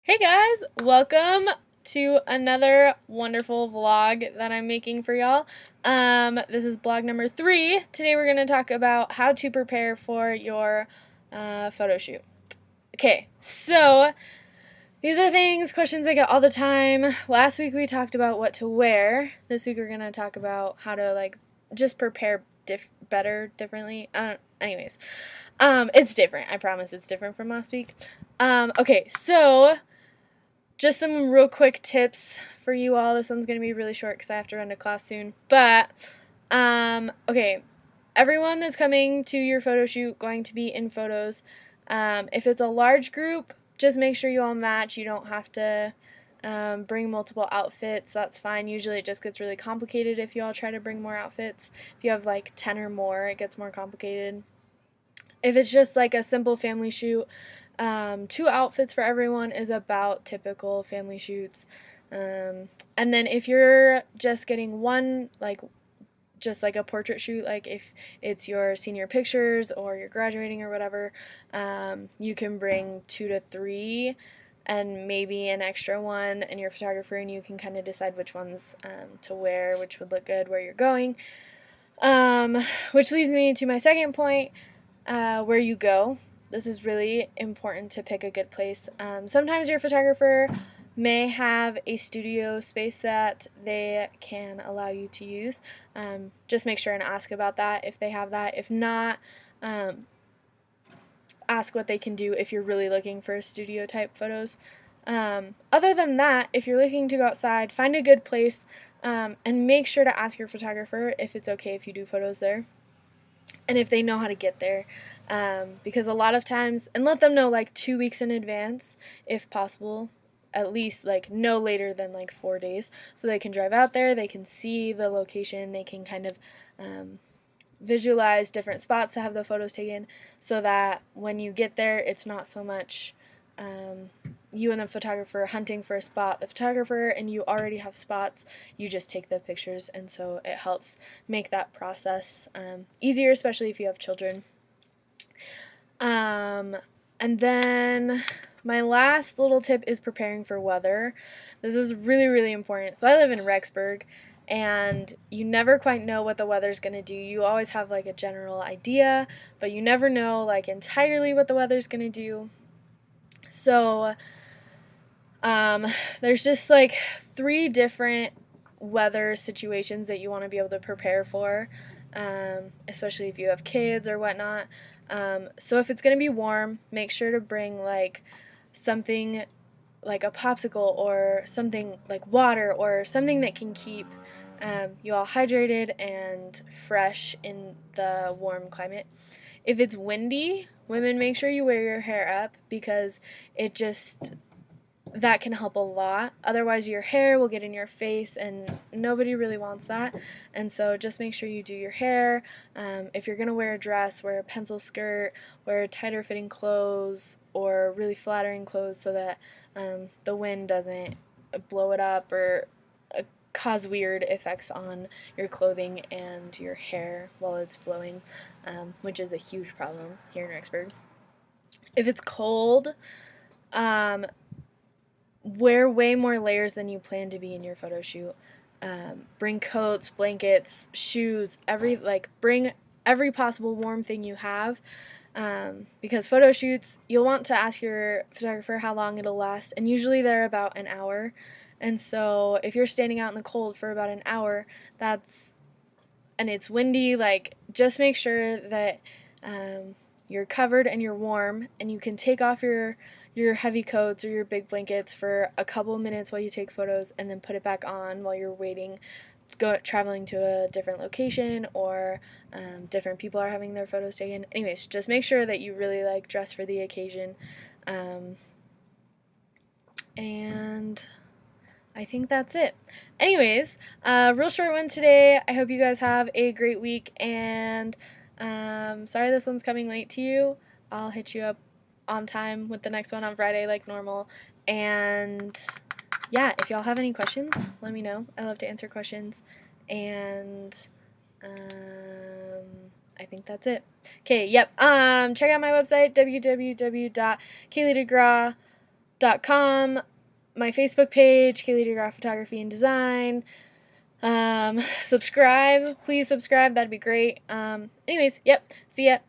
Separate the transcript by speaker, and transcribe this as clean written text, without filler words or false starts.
Speaker 1: Hey guys, welcome to another wonderful vlog that I'm making for y'all. This is vlog number 3. Today we're going to talk about how to prepare for your photo shoot. Okay, so these are questions I get all the time. Last week we talked about what to wear. This week we're going to talk about how to just prepare differently. Anyways, it's different. I promise it's different from last week. Okay, so just some real quick tips for you all. This one's going to be really short because I have to run to class soon. But, okay, everyone that's coming to your photo shoot going to be in photos. If it's a large group, just make sure you all match. You don't have to bring multiple outfits. That's fine. Usually it just gets really complicated if you all try to bring more outfits. If you have like 10 or more, it gets more complicated. If it's just like a simple family shoot, 2 outfits for everyone is about typical family shoots. And then if you're just getting one, just like a portrait shoot, like if it's your senior pictures or you're graduating or whatever, you can bring 2 to 3 and maybe an extra one and your photographer, and you can kind of decide which ones to wear, which would look good where you're going. Which leads me to my second point, where you go. This is really important to pick a good place. Sometimes your photographer may have a studio space that they can allow you to use. Just make sure and ask about that if they have that. If not, ask what they can do if you're really looking for studio type photos. Other than that, if you're looking to go outside, find a good place and make sure to ask your photographer if it's okay if you do photos there and if they know how to get there, because a lot of times, and let them know like 2 weeks in advance if possible, at least like no later than like 4 days, so they can drive out there, they can see the location, they can kind of visualize different spots to have the photos taken, so that when you get there it's not so much you and the photographer hunting for a spot. The photographer and you already have spots, you just take the pictures, and so it helps make that process easier, especially if you have children. And then my last little tip is preparing for weather. This is really, really important. So I live in Rexburg, and you never quite know what the weather's going to do. You always have like a general idea, but you never know like entirely what the weather's going to do. So there's just like 3 different weather situations that you want to be able to prepare for, especially if you have kids or whatnot. So if it's going to be warm, make sure to bring like something like a popsicle or something like water or something that can keep you all hydrated and fresh in the warm climate. If it's windy, women, make sure you wear your hair up, because that can help a lot. Otherwise your hair will get in your face and nobody really wants that. And so just make sure you do your hair. If you're going to wear a dress, wear a pencil skirt, wear tighter fitting clothes or really flattering clothes, so that the wind doesn't blow it up or cause weird effects on your clothing and your hair while it's blowing, which is a huge problem here in Rexburg. If it's cold, wear way more layers than you plan to be in your photo shoot. Bring coats, blankets, shoes, bring every possible warm thing you have, because photo shoots, you'll want to ask your photographer how long it'll last, and usually they're about an hour. And so if you're standing out in the cold for about an hour, and it's windy, just make sure that you're covered and you're warm, and you can take off your heavy coats or your big blankets for a couple of minutes while you take photos, and then put it back on while you're waiting, traveling to a different location, or different people are having their photos taken. Anyways, just make sure that you really dress for the occasion. And I think that's it. Anyways, real short one today. I hope you guys have a great week, and sorry this one's coming late to you. I'll hit you up on time with the next one on Friday like normal. And yeah, if y'all have any questions, let me know. I love to answer questions. And I think that's it. Okay, yep. Check out my website, www.kayleedegraw.com. my Facebook page, Kaylee DeGraff Photography and Design. Subscribe, please subscribe, that'd be great. Anyways, yep, see ya.